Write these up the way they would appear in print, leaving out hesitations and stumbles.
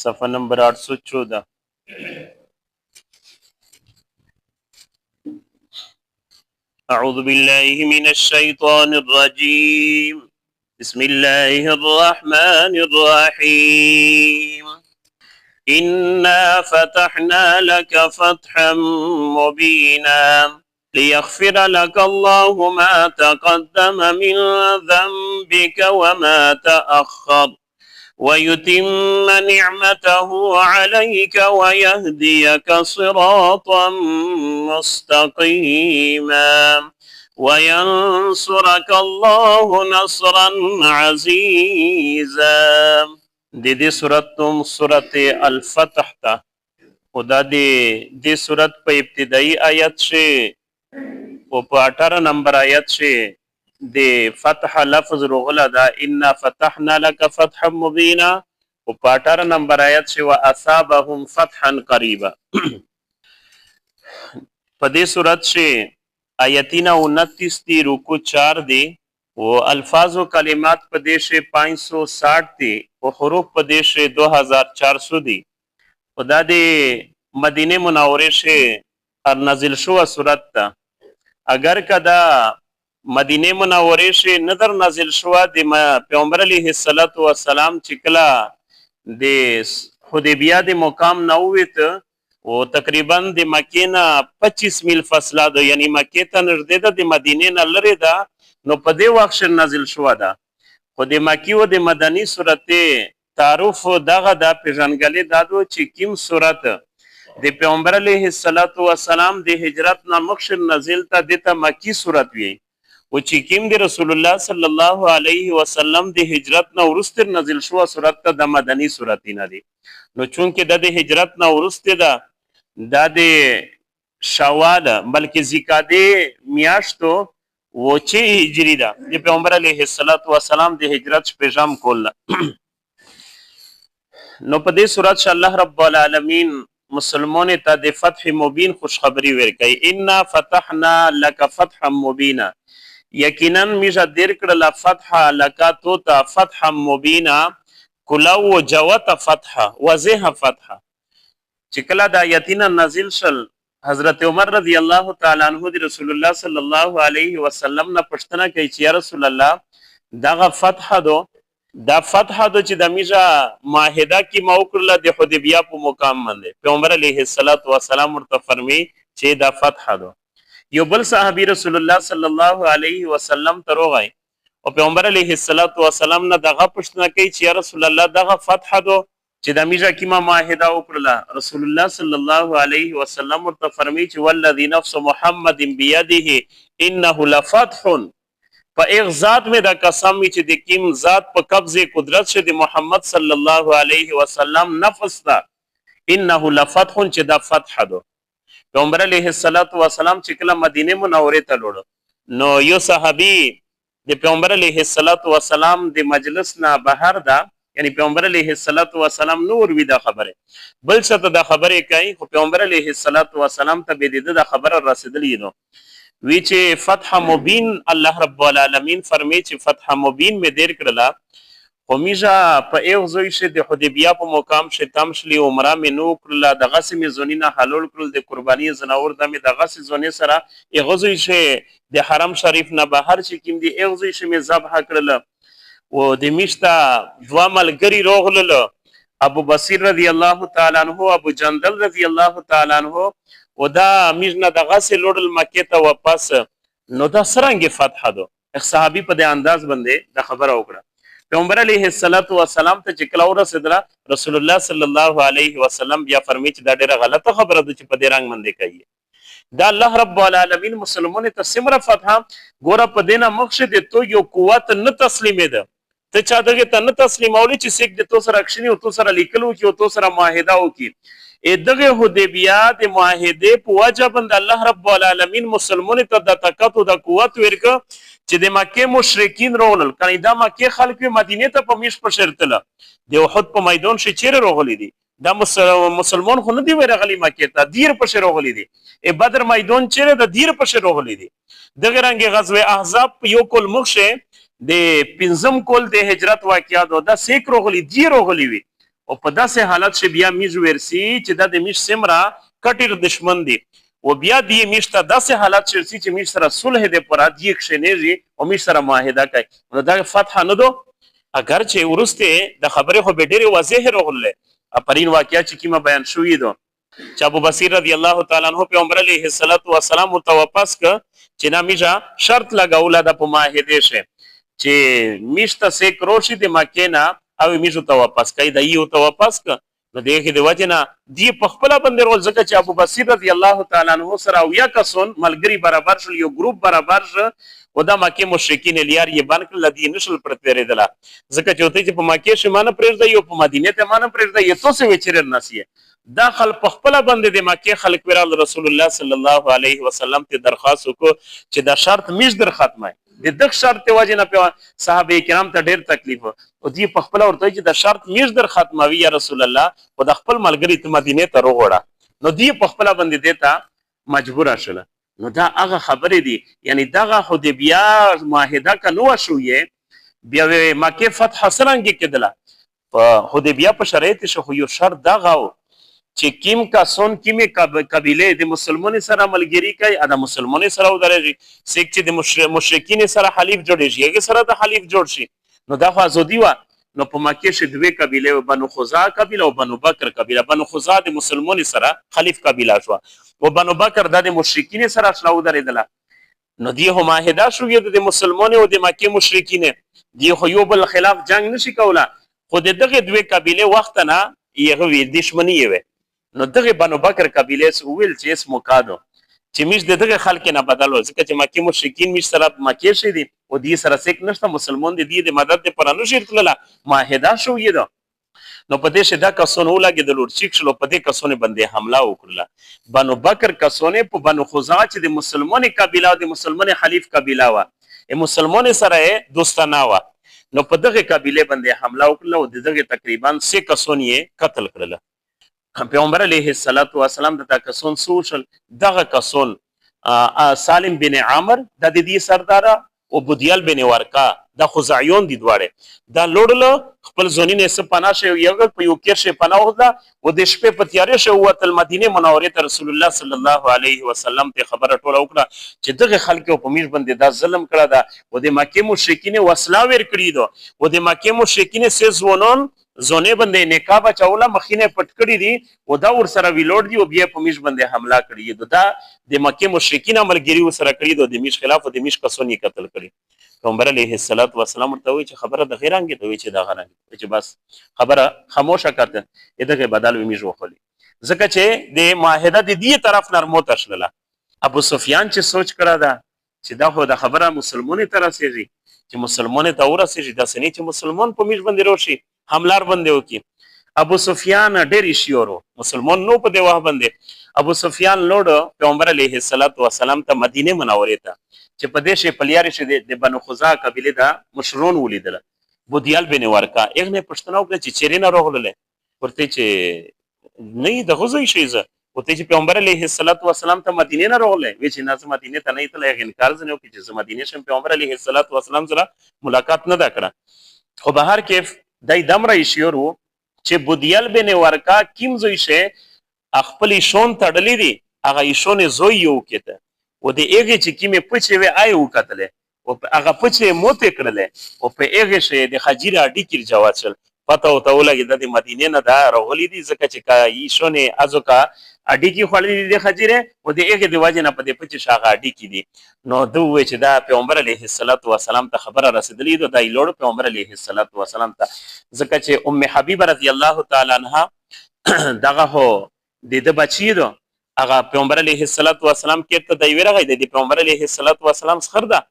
صفحہ نمبر 814. اعوذ باللہ من الشیطان الرجیم بسم اللہ الرحمن الرحیم إنا فتحنا لك فتحا مبينا ليغفر لك الله ما تقدم من ذنبك وما تأخر ويتم نعمته عليك ويهديك صراطا مستقيما وينصرك الله نصرا عزيزا. دې صورت تم صورت الفتح تا خدا دې صورت په ابتدائی آیت سے او په 18 نمبر آیت سے د فتح لفظ رغلا دا انا فتحنا لك فتحا مبینا او په 18 نمبر آیت سے واصابهم فتحا قریبا. په دې صورت سے آیتینا 29 دی رکو 4 دی و الفاظ و کلمات په دې سے 560 دی او حروف په دې سے 2400 دی. خدا دې مدینه منوره سے نازل شو صورت تا اگر کدا مدینه منوره سے نظر نازل شو د پیغمبر علیه الصلاۃ والسلام چکلا د حدیبیہ د مقام نووت او تقریبا د مکې نه 25 میل فاصله ده یعنی مکې ته نږدې ده د مدینه نه لري ده نو په دې وخت نازل شو ده. خو د مکی او د مدنی سورته تعارف دغه د پیژنګلې دادو چې کیم سورته د پیغمبر علیه الصلاۃ والسلام د هجرت نه مخکې نازل ته د مکی سورته وی او چې کیم د رسول الله صلی الله علیه وسلم د هجرت نه ورسته نازل شو سورته د مدنی سورته نه دي. نو چونکه د هجرت نه ورسته ده د شوال بلکې ذکاده میاشتو و چې هجری ده د پیغمبر علیه الصلاۃ والسلام د هجرت پیغام کول. نو په دې صورت ش الله رب العالمین مسلمان ته د فتح مبین خوشخبری ورکړي انا فتحنا لك فتحا مبینا یقینا میجا دیر کړه فتح لك تو ته فتحا مبینا کلا و جوت فتح وزه فتح چې کله د آیتینا نازل شل حضرت عمر رضی الله تعالی عنہ د رسول الله صلی الله علیه وسلم نه پښتنه کوي چې یا رسول الله دغه فتح دو دا فتح دو چې د میجا معاهده کی موکړه د حدیبیہ په مقام باندې پیغمبر علیه الصلاۃ والسلام ورته فرمی چې دا فتح دو. یو بل صحابی رسول الله صلی الله علیه وسلم ته روغای او پیغمبر علیه الصلاۃ والسلام نه دغه پښتنه کوي چې یا رسول الله دغه فتح دو چې د میجا کیما معاهده وکړه رسول الله صلی الله علیه وسلم ورته فرمی چې والذی نفس محمد بیده انه لفتح په ایک ذات میں دا قسم چې د کیم ذات په قبضه قدرت شه د محمد صلی الله علیه وسلم نفس دا انه لفتح چې دا فتح دو. پیغمبر علیه الصلاۃ والسلام چې کله مدینه منوره ته لوړ نو یو صحابي د پیغمبر علیه الصلاۃ والسلام د مجلس نه بهر دا یعنی پیغمبر علیه الصلاۃ والسلام نور وی دا خبره بل څه ته دا خبره کوي خو پیغمبر علیه الصلاۃ والسلام ته به د خبره رسیدلی نو وی چې فتح مبین الله رب العالمین فرمی چې فتح مبین می دیر کړلا خو میجا په یو ځای شه د حدیبیہ په مقام شه تمشلی عمره می نو کړلا دغه سیمه زونینا حلول کړل د قربانی زناور د می دغه سیمه زونی سره یو ځای شه د حرم شریف نه بهر چې کیم دی یو ځای شه می ذبح کړل و د میشتا دوا ملګری روغلل ابو بصیر رضی الله تعالی عنہ ابو جندل رضی الله تعالی عنہ و دا میجنه دغه سه لوړل مکه ته واپس نو دا سرنګ فتح دو. صحابي په دې انداز باندې دا خبره وکړه پیغمبر علیه الصلاۃ والسلام ته چې کله ورسېدله رسول الله صلی الله علیه وسلم بیا فرمی چې دا ډیره غلطه خبره ده چې په دې رنګ باندې کوي دا الله رب العالمین مسلمان ته سمره فتح ګوره په دینه مقصد ته یو قوت نه تسلیمه ده ته چا دغه ته نه تسلیمولې چې سیک د تو سره اکشنی او تو سره لیکلو کې او تو سره معاهده وکي دغه حدیبیہ د معاهده په وجه باندې الله رب العالمین مسلمان ته د طاقت او د قوت ورکړه چې د مکه مشرکین رولل کله دا مکه خلک مدینه ته په میش پشرتله د احد په میدان شي چیرې روغلی دي دا مسلمان خو نه دی ورغلی مکه ته دیر پښه روغلی دي بدر میدان چیرې د دیر پښه روغلی دي دغه رنګ غزوه احزاب یو کول مخشه د پنځم کول د هجرت واقعات او د سیک روغلی دی روغلی وي او په داسې حالت چې بیا میش ورسی چې دا د میش سمرا کټیر دشمن دی او بیا دی میش ته داسې حالت شرسی چې میش سره صلح دی پر ادی کښنیږي او میش سره معاهده کوي نو دا فتح نه دو اگر چې ورسته د خبره خو به ډیره واضح راغله پرین واقعیا چې کیما بیان شوې دو چې ابو بصیر رضی الله تعالی عنہ پیغمبر علیه الصلاۃ والسلام ورته واپس ک چې نا میجا شرط لګاوله د په معاهده شه چې میشته سه کروشي د مکه نه او میجو ته واپس کای د یو ته واپس ک نو دغه د وجنه دی په خپل باندې رول ځکه چې ابو بصیر رضی الله تعالی عنہ سره او یا کسون ملګری برابر شل یو ګروپ برابر ش او د مکه مشرکین لیار یې بان کړل دی نشل پرتیریدله ځکه چې وته چې په مکه شمانه پرېږدي یو په مدینه ته مانه پرېږدي یو څه وچرر نسیه داخل په خپل باندې د مکه خلک ورال رسول الله صلی الله علیه وسلم ته درخواست وکړو چې دا شرط میش در ختمه د دغه شرط وجه نه په صحابه کرام ته ډیر تکلیف او دی په خپل ورته چې دا شرط میش در ختموي یا رسول الله او د خپل ملګری ته مدینه ته وروړه نو دی په خپل باندې دیتا مجبور شول نو دا هغه خبره دی یعنی دغه حدیبیه معاهده کنو شوې بیا مکه فتح سرنګ کېدله په حدیبیه په شرایط شو یو شرط دغه چې کیم کا سون کیمه قبیله د مسلمانانو سره ملګری کوي ادا مسلمانانو سره ودرېږي سیک چې د مشرکین سره حلیف جوړیږي هغه سره د حلیف جوړ شي نو دا خو ازودي وا نو په مکه کې دوه قبیله بنو خزاع قبیله او بنو بکر قبیله بنو خزاع د مسلمانانو سره حلیف قبیله شو او بنو بکر د مشرکین سره شلو درېدله نو دی هم معاهده شو د مسلمانانو او د مکه مشرکین دی خو یو بل خلاف جنگ نشي کوله خو دغه دوه قبیله وخت نه یغه وی دښمنی وي نو دغه بنو بکر قبیله سو ویل چې اسمو کادو چې میش دغه خلک نه بدل ځکه چې مکه مشرکین میش سره مکه شي دي او دې سره سیک نشته مسلمان دي د مدد پر نه شي تلله معاهده شو یې نو په دې شدا کسونه ولګیدل ورچیک شلو په دې کسونه باندې حمله وکړه بنو بکر کسونه په بنو خزاع چې د مسلمانې قبیله او د مسلمانې حلیف قبیله وا مسلمان سره دوستانه وا نو په دغه قبیله باندې حمله وکړه او دغه تقریبا 3 کسونه یې قتل کړل پیغمبر علیه الصلاۃ والسلام د کسون سوشل دغه کسون سالم بن عامر د دې سردار او بودیال بن ورقا د خزاعیون دي دواړه دا لوړل خپل زونینه سه پناه شو یو په یو کې شه پناه وځه او د شپې په تیارې شو وتل مدینه منوره ته رسول الله صلی الله علیه وسلم ته خبره ټوله وکړه چې دغه خلکو په میش باندې دا ظلم کړه دا او د مکه مشرکین وسلا ور کړی دو او د مکه مشرکین سه زونون زونه باندې نقاب چوله مخینه پټ کړی دي او دا ور سره ویلوړ دي او بیا په میش باندې حمله کړی دي دا د مکه مشرکین عملګری وسره کړی دي د میش خلاف د میش کسونی قتل کړی پیغمبر علیه الصلاۃ والسلام ورته وی چې خبره د غیرانګي ته وی چې دا غرانګي چې بس خبره خاموشه کړه دغه بدل وی میش وخلی ځکه چې د معاهده د دې طرف نرمو تشلله ابو سفیان چې سوچ کړه دا چې دا خو د خبره مسلمانې ته رسېږي چې مسلمانې ته ورسېږي دا سنې چې مسلمان په میش باندې روشي حملار باندې وکي ابو سفیان ډېر شیورو مسلمان نو په دی واه باندې ابو سفیان لوړ پیغمبر علیه الصلاۃ والسلام ته مدینه منوره ته چې په دې شی پلیاري شه د بنو خزاع قبیله دا مشرون ولیدل بودیال بن ورقا اغه پښتنو کې چې چیرې نه روغله ورته چې نه د غزوی شیزه وته چې پیغمبر علیه الصلاۃ والسلام ته مدینه نه روغله وی چې ناز مدینه ته نه تل انکار زنه وکړي چې مدینه شم پیغمبر علیه الصلاۃ والسلام سره ملاقات نه دا کړه خو بهر کې دای دمر ایشورو چې بودیال بن ورقا کیم زوی شه خپل شون تړلې دي هغه ایشونه زوی یو کېته او د ایغه چې کیمه پچې وی آی وکتله او هغه پچې موته کړله او په ایغه شه د خجیره اډی کې جواب شل پته او ته ولګي د مدینه نه دا رغلی دي ځکه چې کا ایشونه ازوکا اډی کې خړلې د خجیره او د ایغه د واجب نه په دې پچې شاغه اډی کې دي نو دوی چې دا پیغمبر علیه الصلاۃ والسلام ته خبره رسیدلې ده دای لوړ پیغمبر علیه الصلاۃ والسلام ته ځکه چې ام حبیبه رضی الله تعالی عنها دغه هو د بچی دو هغه پیغمبر علیه الصلاۃ والسلام کې ته دی ورغی د پیغمبر علیه الصلاۃ والسلام سخر ده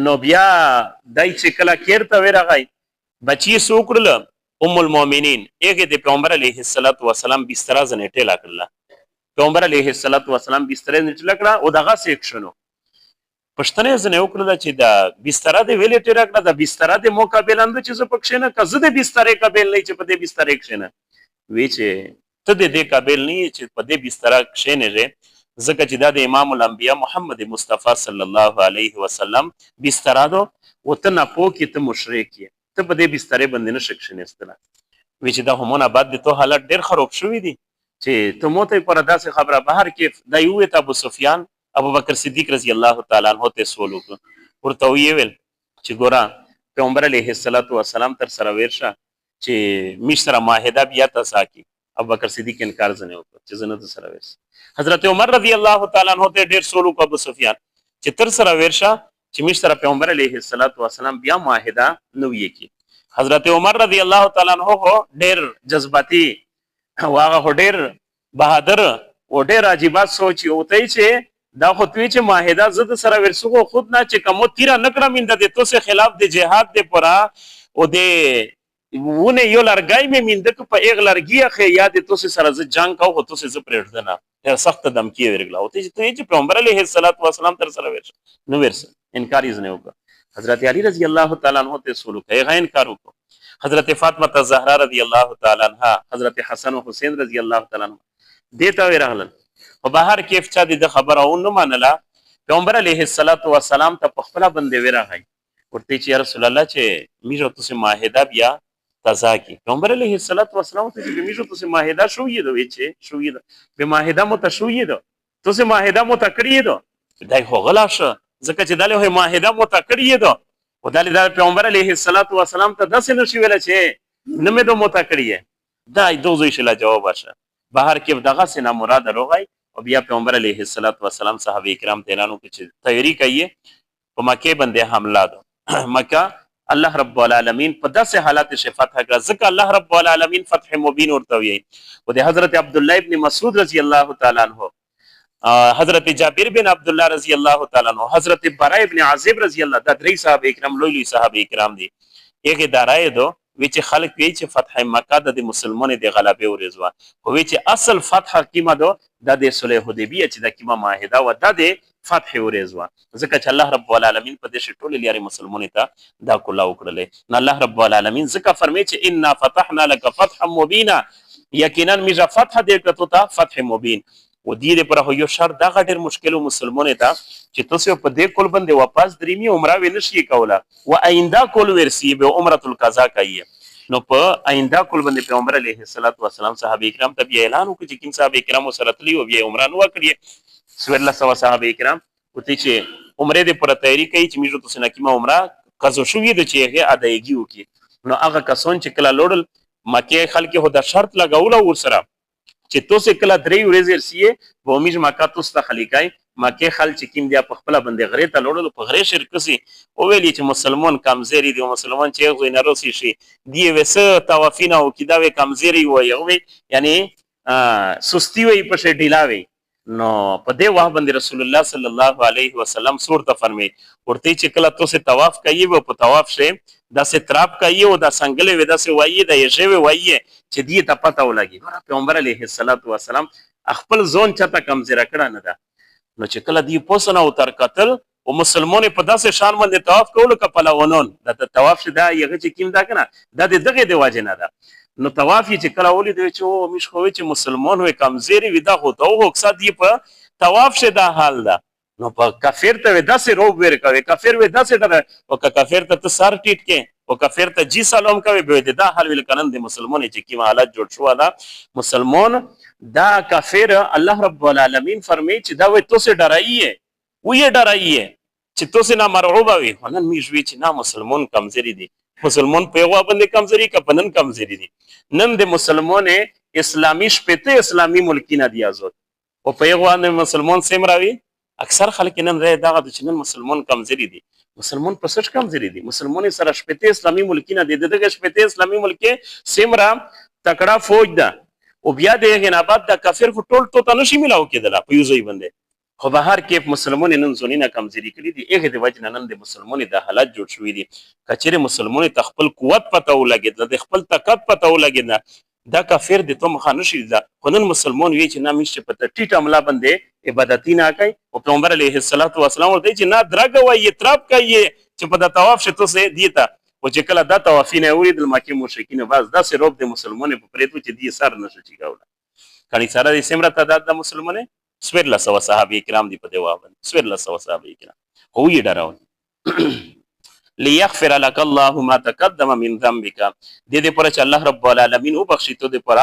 نو بیا دای چې کله کېرته ورغی بچی سوکړل ام المؤمنین هغه د پیغمبر علیه الصلاۃ والسلام بستر ځنه ټیلا کړل پیغمبر علیه الصلاۃ والسلام بستر ځنه ټیلا کړه او دغه سیکشنو پښتنه ځنه وکړل چې دا بستر د ویلې ټیلا کړه د بستر د مقابلند چې ز پکښ نه کزه د بستر قابل نه چې په دې بستر کې نه وی چې ته دې قابل نه چې په دې بستر کې نه ځکه چې دا د امام الانبیاء محمد مصطفی صلی الله علیه وسلم بستر دو وته نه پوکې ته مشرک ته په دې بستر باندې نه شک شنه استله وی چې دا همونه بعد د تو حالت ډیر خراب شوی دی چې ته موته پر داسې خبره بهر کې دا یو ته ابو سفیان ابو بکر صدیق رضی الله تعالی عنہ ته سوال وکړ ورته ویل چې ګورا پیغمبر علیه الصلاۃ والسلام تر سره ورشه چې میش سره معاهده بیا تاسو کی ابو بکر صدیق انکار زنه وکړ چې زنه تر سره ورشه حضرت عمر رضی الله تعالی عنہ ته ډیر سوال وکړ ابو سفیان چې تر سره ورشه چې میش سره پیغمبر علیه الصلاۃ والسلام بیا معاهده نو یې کی حضرت عمر رضی الله تعالی عنہ ډیر جذباتی واغه ډیر بہادر و ډیر عجیب سوچ وته چې دا خو توی چې معاهده زد سره ورسو خود نه چې کوم تیرا نکړه مند د تو سه خلاف د جهاد د پرا او د ونه یو لړګای مې مند په ایغ لړګي خه یاد تو سره ز جنگ کو تو سه پرېږدنه ډیر سخت دمکی ورګلا وته چې پیغمبر علیه الصلاۃ والسلام تر سره ورس نو ورس انکار یې نه وکړه حضرت علی رضی الله تعالی عنہ ته سلوک یې غین کارو کو حضرت فاطمه الزهرا رضی الله تعالی عنها حضرت حسن و حسین رضی الله تعالی عنہ دیتا وی راغلن په بهر کې چا د خبره او نه منله پیغمبر علیه الصلاۃ والسلام ته په خپل باندې وی راغی ورته چې یا رسول الله چې میرو تاسو معاهده بیا تازه کی پیغمبر علیه الصلاۃ والسلام ته چې میرو تاسو معاهده شو یې دوی چې شو یې به معاهده مو ته شو یې دو تاسو معاهده مو ته کړی دو دای خو غلا شو ځکه چې دله معاهده مو ته کړی دو او دله پیغمبر علیه الصلاۃ والسلام ته داسې نشي ویل چې نه مې دو مو ته کړی دا دوزوی شلا جواب ورشه بهر کې دغه سینا مراد روغی او بیا پیغمبر علیه الصلاۃ والسلام صحابه کرام ته اعلان وکړي چې تیاری کوي په مکه باندې حمله دو مکه الله رب العالمین په داسې حالات شفاعت کړه ځکه الله رب العالمین فتح مبین ورته وی او د حضرت عبد الله ابن مسعود رضی الله تعالی عنہ حضرت جابر بن عبد الله رضی الله تعالی عنہ حضرت براء ابن عازب رضی الله دا درې صحابه کرام لوی صحابه کرام دي یګه دارای دو وی چې خلک وی چې فتح مکه د مسلمانانو د غلبې ورزوا خو وی چې اصل فتح کیما دو د صلح حدیبیه چې د کیما معاهده و د فتح ورزوا ځکه چې الله رب العالمین په دې ټول لري مسلمانانو ته دا کولا وکړل نه الله رب العالمین ځکه فرمایي چې ان فتحنا لك فتحا مبینا یقینا میجا فتح دې کړو ته فتح مبین و دې پر یو شر دا غټر مشکل مسلمانانو ته چې تاسو په دې کول باندې واپس دریمي عمره ونشي کوله و آینده کول ورسی به عمره القضا کوي نو په آینده کول باندې پیغمبر علیه الصلاۃ والسلام صحابه کرام ته بیا اعلان وکړي چې کوم صحابه کرام سره تللی او بیا عمره نو کړی سور الله صحابه کرام وته چې عمره دې پر تیاری کوي چې میجو تاسو نه کیما عمره قضا شوې د چې هغه ادایګي وکړي نو هغه کسون چې کله لوړل مکه خلک هو د شرط لګاول ور سره چې تاسو کله درې ورځې رسیه و میج مکه تاسو ته خلیکای مکه خل چې کیم دی په خپل باندې غری ته لوړل په غری شرک سي او ویلی چې مسلمان کمزوري دی مسلمان چې غوې نه روسي شي دی وسه توافینا او کدا وې کمزوري وي او یعنی سستی وي په شه ډیلاوي نو په دې واه باندې رسول الله صلی الله علیه وسلم سورته فرمي ورته چې کله تاسو طواف کوي و په طواف شه دا سه تراب کوي او دا څنګه وې دا سه وایي دا یې شوی وایي چې دی ته پته ولګي پیغمبر علیه الصلاۃ والسلام خپل ځون چاته کمزره کړه نه ده نو چې کله دی پوسنه او تر قتل او مسلمان په داسې شان باندې طواف کول کپلا ونون د طواف شدا یغه چې کیم دا کنه د دغه دی واجب نه ده نو طواف چې کله ولې دی چې او مش خو چې مسلمان وي کمزوري ودا هو ته او اقصد دی په طواف شدا حال ده نو په کافر ته داسې روب ور کوي کافر و داسې ډر او کافر ته سر ټیټ کې او کافر ته جی سلام کوي به دا حال ویل کنن د مسلمان چې کیم حالت جوړ شو دا مسلمان دا کافر الله رب العالمین فرمایي چې دا وې تاسو ډرایي وې ډرایي چې تاسو نه مرعوب وي نن میږي چې نه مسلمان کمزوري دي مسلمان په یو باندې کمزوري کپنن کمزوري دي نن د مسلمان اسلامي شپته اسلامي ملکینه دی آزاد او په یو باندې مسلمان سیمراوي اکثر خلک نن رې دغه د چنن مسلمان کمزوري دي مسلمان په سر کمزوري دي مسلمان سره شپته اسلامي ملکینه دي دغه شپته اسلامي ملک سیمرا تکړه فوج ده او بیا د غنابت د کافر کو ټول ته نشي ملاو کېدل په یو ځای باندې خو بهر کې مسلمان نن زونینه کمزوري کړی دي هغه د وجه نن د مسلمان د حالت جوړ شوې دي کچېره مسلمان ته خپل قوت پته ولګید د خپل طاقت پته ولګید دا کافر د تو مخانه شي دا خنن مسلمان وی چې نامش په ټیټ عمله باندې عبادت نه کوي او پیغمبر علیه الصلاۃ والسلام ورته چې نه درګه وای تراب کوي چې په د طواف شته سه دیتا او چې کله دا طوافینه ورید المکه مشرکین باز دا سه روب د مسلمان په پریتو چې دی سر نشي چیګاوله کړي سره د سیمره تعداد د مسلمانه سویر له صحابه کرام دی په دیوا باندې سویر له صحابه کرام خو یې ډراو ليغفر لك الله ما تقدم من ذنبك دې دې پر چې الله رب العالمین وبخشي ته دې پر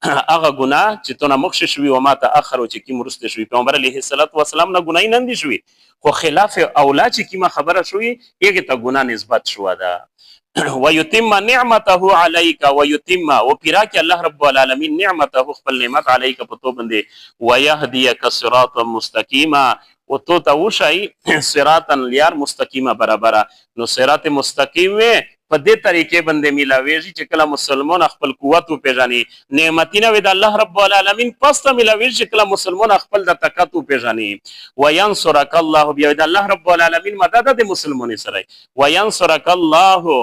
هغه ګناه چې تو نه مخکې شوي او ما تاخر چې کوم وروسته شوي پیغمبر علیه الصلاۃ والسلام نه ګناه نه دي شوي خو خلاف اولا چې کومه خبره شوي هغه ته ګناه نسبت شو ده ويتم نعمته عليك ويتم وپراک الله رب العالمین نعمته خپل نعمت عليك په تو باندې ويهديك صراطا مستقيما او تو ته وشي صراطا لیار مستقیمه برابر نو صراط مستقیم په دې طریقې باندې ملاويږي چې کله مسلمان خپل قوت او پیژني نعمتونه د الله رب العالمین پس ته ملاويږي چې کله مسلمان خپل د طاقت او پیژني وينصرك الله بیا د الله رب العالمین مدد د مسلمان سره وينصرك الله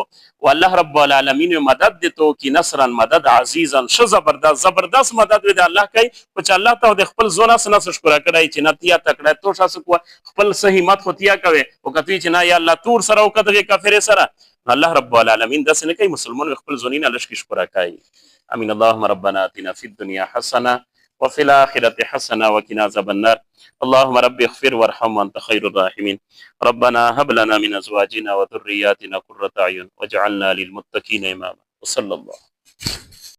والله رب العالمین مدد د تو کی نصرا مدد عزیزا ش زبردست مدد د الله کوي چې الله ته د خپل زونه سره شکر کړای چې نتیا تکړه تو شاسو خپل صحیح مت خوتیا کوي او کتوی چې نه یا الله تور سره او کتوی کافر سره الله رب العالمین داسې نه کوي مسلمان خپل ځونین الله شکر شکر کوي امين اللهم ربنا اتنا في الدنيا حسنه وفي الاخره حسنه وقنا عذاب النار اللهم رب اغفر وارحم وانت خير الراحمين ربنا هب لنا من ازواجنا وذرياتنا قرة اعين واجعلنا للمتقين اماما وصلى الله